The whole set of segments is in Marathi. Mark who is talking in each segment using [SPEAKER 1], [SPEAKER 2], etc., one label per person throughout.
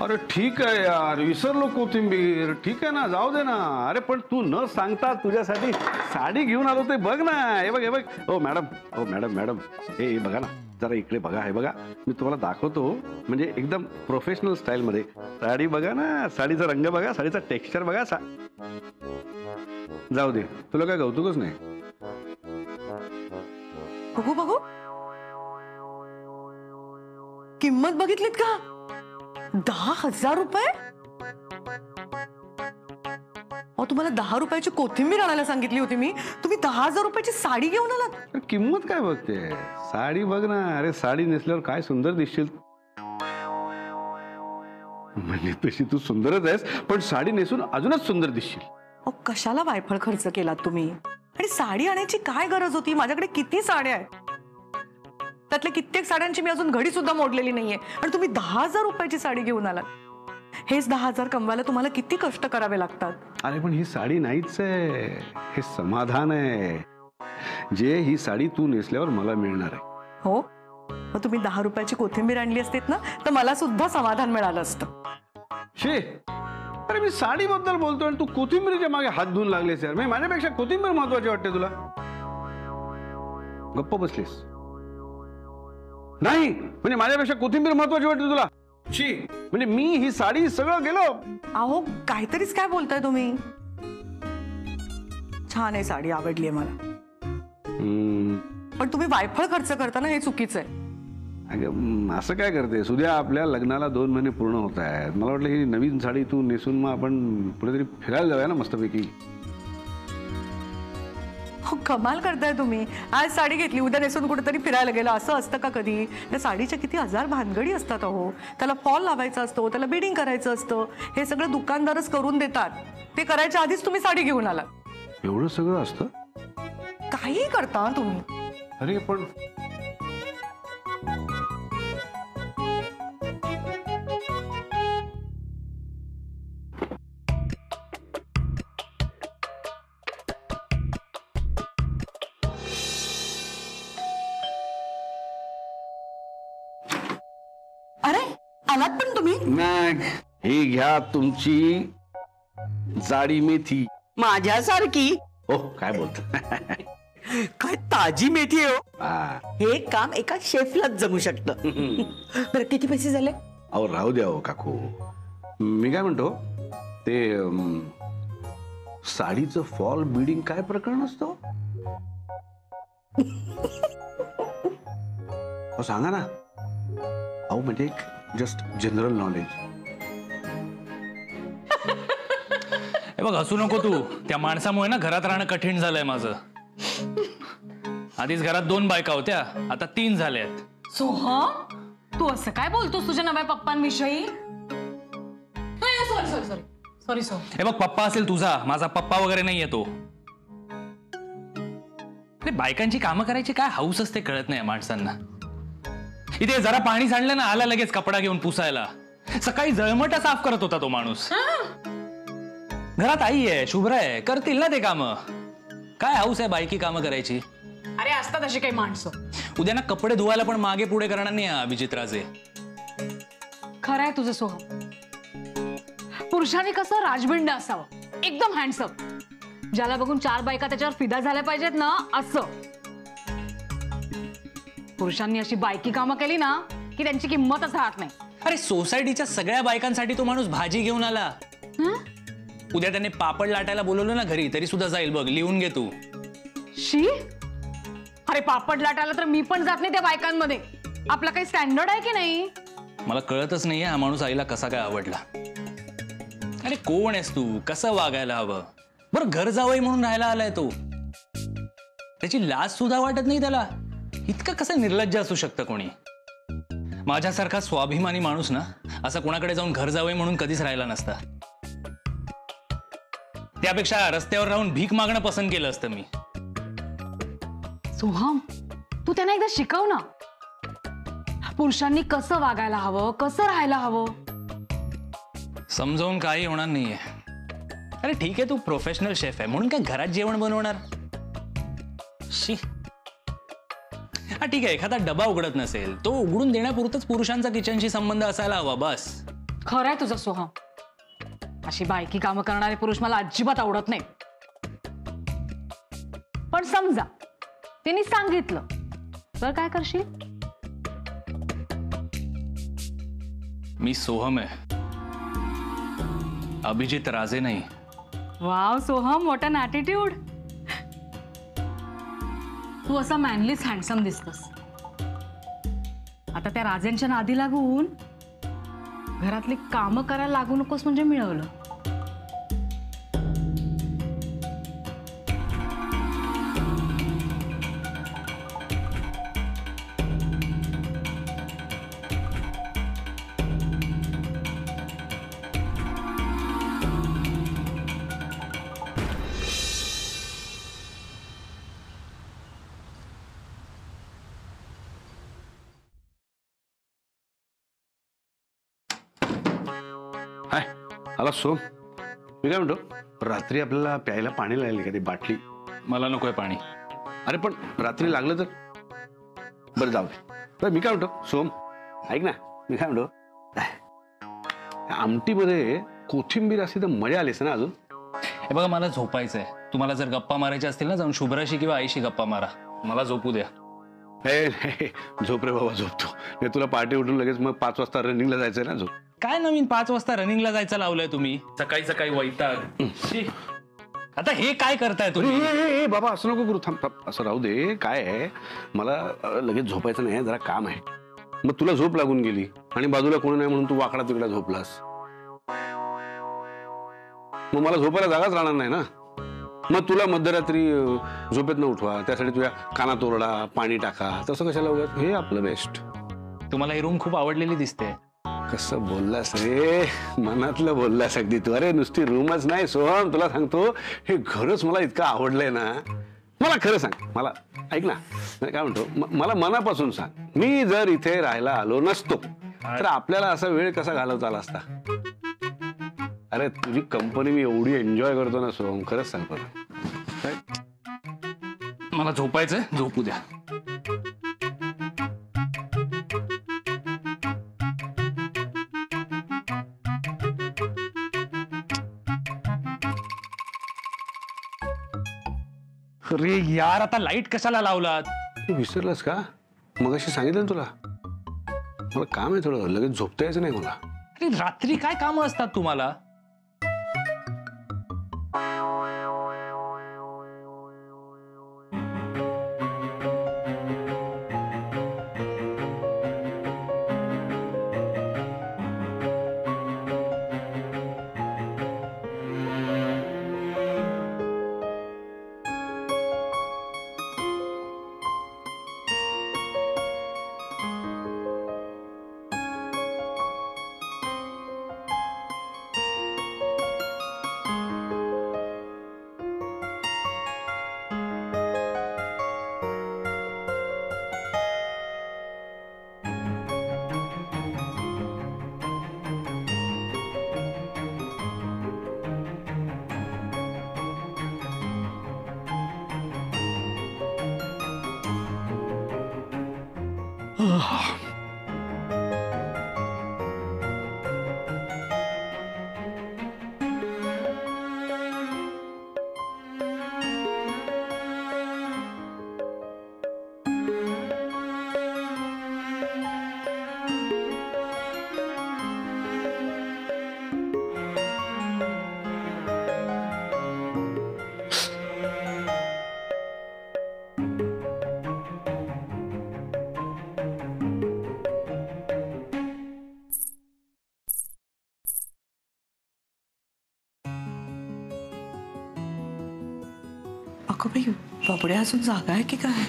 [SPEAKER 1] अरे ठीक आहे यार, विसरलो कोथिंबीर. ठीक आहे ना, जाऊ दे ना. अरे पण तू न सांगता तुझ्यासाठी साडी घेऊन आलो ते बघ ना. हे बघ हे बघ. ओ मॅडम, ओ मॅडम मॅडम, हे बघा ना, जरा इकडे बघा. हे बघा, मी तुम्हाला दाखवतो, म्हणजे एकदम प्रोफेशनल स्टाईल मध्ये. साडी बघा ना, साडीचा रंग बघा, साडीचा टेक्स्चर बघा. जाऊ दे, तुला काय कौतुकच नाही.
[SPEAKER 2] बघू बघू, किंमत बघितलीत का? 10,000 रुपये. तुम्हाला 10 रुपयाची कोथिंबीर आणायला सांगितली होती मी, तुम्ही 10,000 रुपयाची साडी घेऊन आलात.
[SPEAKER 1] किंमत काय बघते, साडी बघ ना. अरे साडी नेसल्यावर काय सुंदर दिसशील. म्हणजे तशी तू सुंदरच आहेस, पण साडी नेसून अजूनच सुंदर दिसशील.
[SPEAKER 2] कशाला वायफळ खर्च केलात तुम्ही? आणि साडी आणायची काय गरज होती? माझ्याकडे किती साड्या आहेत, त्यातल्या कित्येक साड्यांची मी अजून घडी सुद्धा मोडलेली नाहीये, आणि तुम्ही 10,000 रुपयाची साडी घेऊन आलात. हेच 10,000 कमवायला तुम्हाला किती कष्ट करावे लागतात.
[SPEAKER 1] अरे पण ही साडी नाहीच आहे, हे समाधान आहे, जे ही साडी तू नेसल्यावर मला मिळणार आहे.
[SPEAKER 2] हो, मग तुम्ही 10 रुपयाची कोथिंबीर आणली असतीत ना, तर मला सुद्धा समाधान मिळालं असतं.
[SPEAKER 1] शे, अरे मी साडी बद्दल बोलतोय आणि तू कोथिंबीरच्या मागे हात धुवून लागलेस यार. माझ्यापेक्षा कोथिंबीर महत्वाची वाटते तुला. गप्प बसलीस नाही, म्हणजे माझ्यापेक्षा कोथिंबीर महत्वाची वाटते तुला. शी, म्हणजे मी ही साडी सगळं गेलो.
[SPEAKER 2] अहो काहीतरीच काय बोलताय तुम्ही. छान आहे साडी, आवडली आहे मला, पण तुम्ही वायफळ खर्च करताना हे चुकीचं आहे.
[SPEAKER 1] असं काय करतेस? उद्या आपल्या लग्नाला 2 महिने पूर्ण होत आहेत. मला वाटलं ही नवीन साडी तू नेसून मग आपण कुठेतरी फिरायला जाऊया ना मस्तपैकी.
[SPEAKER 2] कमाल करताय तुम्ही. आज साडी घेतली, उद्या नेसून कुठेतरी फिरायला गेलं, असं असतं का कधी? त्या साडीच्या किती 1000 भानगडी असतात. अहो, त्याला फॉल लावायचा असतो, त्याला बिडिंग करायचं असतं. हे सगळं दुकानदारच करून देतात. ते करायच्या आधीच तुम्ही साडी घेऊन आलात.
[SPEAKER 1] एवढं सगळं असतं?
[SPEAKER 2] काही करता तुम्ही.
[SPEAKER 1] अरे पण
[SPEAKER 2] अरे आलात पण तुम्ही?
[SPEAKER 1] नाही, ही घ्या तुमची जाडी मेथी.
[SPEAKER 3] माझ्यासारखी?
[SPEAKER 1] हो, काय बोलत.
[SPEAKER 3] काय ताजी मेथी आहे हो. हे काम एका शेफलाच जमू शकतं. बरं किती पैसे झाले?
[SPEAKER 1] अहो राहू द्या हो काकू. मी काय म्हणतो, ते साडीचं फॉल बिडिंग काय प्रकरण असतं? सांगा ना. अहो म्हणजे जस्ट जनरल नॉलेज.
[SPEAKER 4] हे बघ, हसू नको तू. त्या माणसामुळे ना घरात राहणं कठीण झालंय माझं. आधीच घरात 2 बायका होत्या, आता 3 झाल्यात.
[SPEAKER 5] सोहम, तू असं काय बोलतोस तुझ्या नव्या पप्पांविषयी? सॉरी सोहम.
[SPEAKER 4] हे बघ, पप्पा असेल तुझा, माझा पप्पा वगैरे नाहीये तो. बायकांची कामं करायची काय हौस असते कळत नाही माणसांना. इथे जरा पाणी सांडलं ना, आला लगेच कपडा घेऊन पुसायला. सकाळी जळमट साफ करत होता तो माणूस. घरात आई आहे, शुभ्रा आहे, करतील ना ते काम. काय हौस आहे बायकी कामं करायची?
[SPEAKER 5] अरे असतात अशी काही माणसं.
[SPEAKER 4] उद्या ना कपडे धुवायला पण मागे पुढे करणार नाही अभिजितराजे.
[SPEAKER 5] खरं आहे तुझं सोहम. पुरुषांनी कसं राजबिंड असावं, एकदम हँडसम, ज्याला बघून 4 बायका त्याच्यावर फिदा झाल्या पाहिजेत ना, असं. पुरुषांनी अशी बायकी कामं केली ना की त्यांची किंमतच राहत नाही.
[SPEAKER 4] अरे सोसायटीच्या सगळ्या बायकांसाठी तो माणूस भाजी घेऊन आला. उद्या त्याने पापड लाटायला बोलवलं ना घरी, तरी सुद्धा जाईल बघ. लिहून घे तू.
[SPEAKER 5] शी, अरे पापड लाटायला तर मी पण जात नाही त्या बायकांमध्ये. आपला काही स्टँडर्ड आहे की नाही?
[SPEAKER 4] मला कळतच नाहीये हा माणूस आईला कसा काय आवडला. अरे कोण आहेस तू? कसं वागायला हवं? बरं घर जावई म्हणून राहायला आलाय तो. त्याची लाज सुद्धा वाटत नाही त्याला. इतकं कसं निर्लज्ज असू शकतं कोणी? माझ्यासारखा स्वाभिमानी माणूस ना असं कोणाकडे जाऊन घर जावई म्हणून कधीच राहिला नसता. त्यापेक्षा रस्त्यावर राहून भीक मागणं पसंत केलं असतं मी.
[SPEAKER 5] सोहम, तू त्यांना एकदा शिकव ना, पुरुषांनी कसं वागायला हवं, कसं राहायला हवं.
[SPEAKER 4] समजावून काही होणार नाहीये. अरे ठीक आहे, तू प्रोफेशनल शेफ आहे म्हणून काय घरात जेवण बनवणार? शी. हा ठीक आहे, एखादा डबा उघडत नसेल, तो उघडून देण्यापुरतच पुरुषांचा किचनशी संबंध असायला हवा बस.
[SPEAKER 5] खरंय तुझं सोहम. अशी बायकी कामं करणारे पुरुष मला अजिबात आवडत नाही. पण समजा त्यांनी सांगितलं तर काय करशील?
[SPEAKER 4] मी सोहम आहे, अभिजित राजे नाही.
[SPEAKER 5] Wow Soham, what an attitude. तू असा मॅनलीच हँडसम दिसतोस. आता त्या राजांच्या नादी लागून घरातली कामं करायला लागू नकोस म्हणजे मिळवलं.
[SPEAKER 1] हाय, आला सोम. मी काय म्हणतो, रात्री आपल्याला प्यायला पाणी लागेल का ती बाटली?
[SPEAKER 4] मला नकोय पाणी.
[SPEAKER 1] अरे पण रात्री लागलं तर? बरं जाऊ दे. बरं मी काय म्हणतो सोम, ऐक ना, मी काय म्हणतो, आमटीमध्ये कोथिंबीर असली तर मजा आलीस ना अजून.
[SPEAKER 4] हे बघा, मला झोपायचंय. तुम्हाला जर गप्पा मारायच्या असतील ना, जाऊन शुभ्राशी किंवा आईशी गप्पा मारा. मला झोपू द्या.
[SPEAKER 1] हे झोप रे बाबा, झोपतो. हे तुला पहाटे उठून लगेच मग 5 वाजता रनिंगला जायचंय ना. झोप.
[SPEAKER 4] काय नवीन 5 वाजता रनिंगला जायचं लावलंय तुम्ही? सकाळी सकाळी वैताग. शी. आता हे काय करताय तुम्ही?
[SPEAKER 1] ए बाबा, असं नको करू. थांब थांब, असं राहू दे. काय आहे, मला लगेच झोपायचं नाही, जरा काम आहे. मग तुला झोप लागून गेली आणि बाजूला कोणी नाही म्हणून तू वाकडा तिकडा झोपलास, मग मला झोपायला जागाच राहणार नाही ना. मग तुला मध्यरात्री झोपेत न उठवा, त्यासाठी तुझ्या कानात ओरडा, पाणी टाका, तसं कशाला उगाच. हे आपलं बेस्ट.
[SPEAKER 4] तुम्हाला ही रूम खूप आवडलेली दिसते.
[SPEAKER 1] कसं बोललास रे, मनातलं बोललास अगदी तू. अरे नुसती रूमच नाही सोहम, तुला सांगतो हे घरच मला इतकं आवडलंय ना. मला खरं सांग, मला ऐक ना, काय म्हणतो, मला मनापासून सांग, मी जर इथे राहायला आलो नसतो तर आपल्याला असा वेळ कसा घालवता आला असता? अरे तुझी कंपनी मी एवढी एन्जॉय करतो ना सोहम, खरंच सांगतो ना.
[SPEAKER 4] मला झोपायचंय, झोपू द्या. अरे यार, आता लाईट कशाला लावलात?
[SPEAKER 1] तू विसरलास का? मगाशी सांगितलं ना तुला, मला काम आहे थोडं, लगेच झोपता यायचं नाही मला.
[SPEAKER 4] अरे रात्री काय कामं असतात तुम्हाला?
[SPEAKER 2] अगं बाई, बबड्या अजून जागा आहे की काय?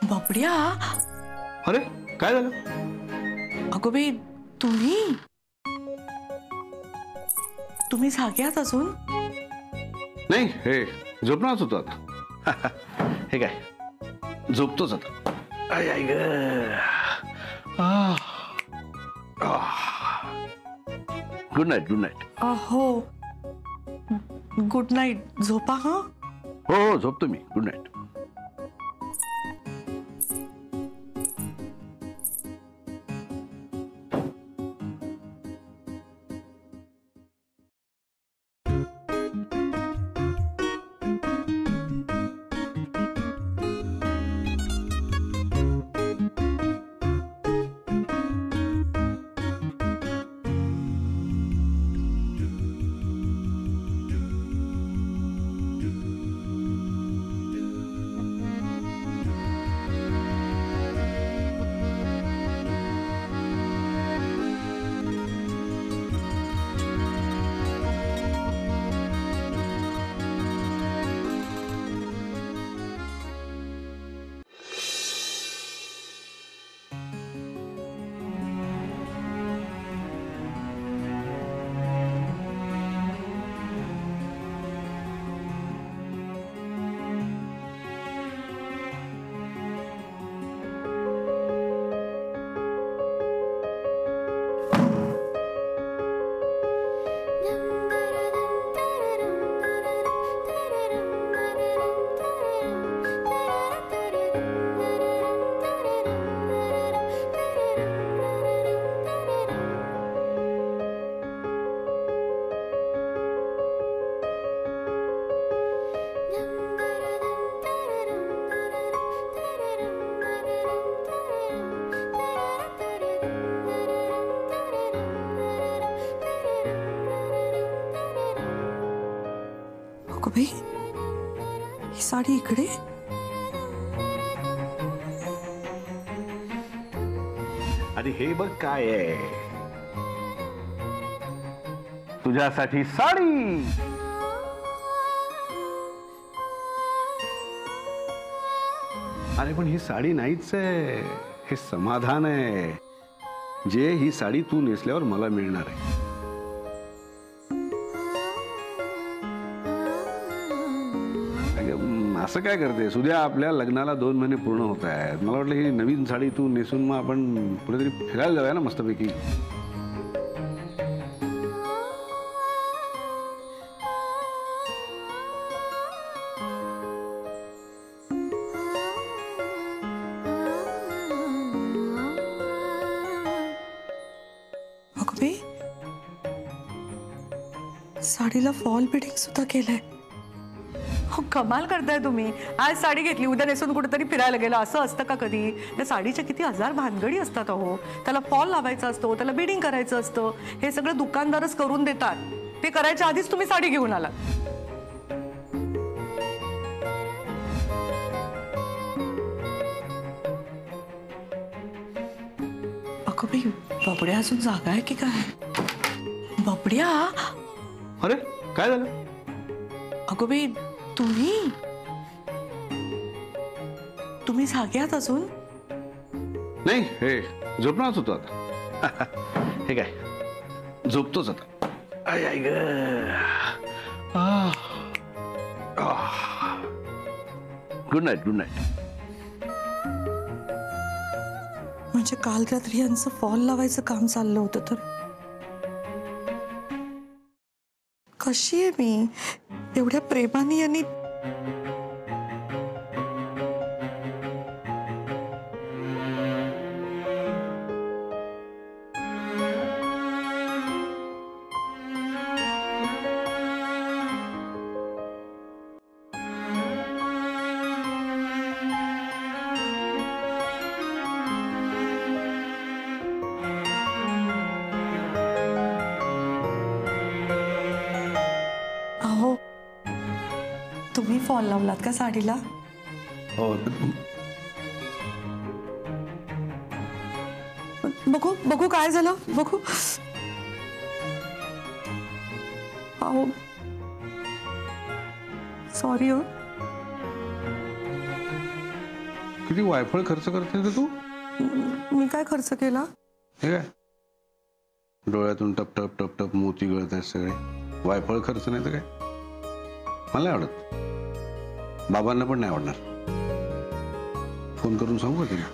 [SPEAKER 2] बापड्या,
[SPEAKER 1] अरे काय झालं?
[SPEAKER 2] अगं बाई, तुम्ही जागे आहात अजून?
[SPEAKER 1] नाही, हे झोपणारच होतो आता. हे काय, झोपतोच आता. आय आय ग. Good night, good night.
[SPEAKER 2] हो, गुड नाईट. झोपा हा.
[SPEAKER 1] हो हो, झोपतो मी. Good night.
[SPEAKER 2] अगं बाई, ही साडी इकडे.
[SPEAKER 1] आणि हे बघ काय आहे, तुझ्यासाठी साडी. अरे पण ही साडी नाहीच आहे, हे समाधान आहे जे ही साडी तू नेसल्यावर मला मिळणार आहे. असं काय करतेस? उद्या आपल्या लग्नाला 2 महिने पूर्ण होत आहेत. मला वाटलं ही नवीन साडी तू नेसून मग आपण कुठेतरी फिरायला जाऊया ना मस्तपैकी.
[SPEAKER 2] अगं बाई, साडीला फॉल बिडिंग सुद्धा केलंय. हो, कमाल करताय तुम्ही. आज साडी घेतली, उद्या नेसून कुठेतरी फिरायला गेलं, असं असतं का कधी? त्या साडीच्या किती हजार भानगडी असतात अहो. त्याला फॉल लावायचा असतो, त्याला बिडिंग करायचं असतं. हे सगळं दुकानदारच करून देतात. ते करायच्या आधीच तुम्ही साडी घेऊन आलात. अगं बाई, बबड्या अजून जागा आहे की काय? बबड्या.
[SPEAKER 1] अरे काय झालं?
[SPEAKER 2] अगं बाई, तुम्ही जागे आहात अजून?
[SPEAKER 1] नाही, हे झोपणारच होतो आता. हे काय, झोपतोच आता. आय आय ग. Good night, good night.
[SPEAKER 2] म्हणजे काल रात्री यांचं फॉल लावायचं काम चाललं होतं तर कशी आहे मी? एवढ्या प्रेमाने यांनी तुम्ही फॉल लावलात का साडीला?
[SPEAKER 1] हो.
[SPEAKER 2] बघू बघू काय झालं, बघू. अहो सॉरी हो.
[SPEAKER 1] किती वायफळ खर्च करते रे तू.
[SPEAKER 2] मी काय खर्च केला?
[SPEAKER 1] हे काय डोळ्यातून टप टप टप टप मोती गळत आहेत सगळे. वायफळ खर्च नाही तर काय. मला नाही आवडत. बाबांना पण नाही आवडणार. फोन करून सांगू का तिला?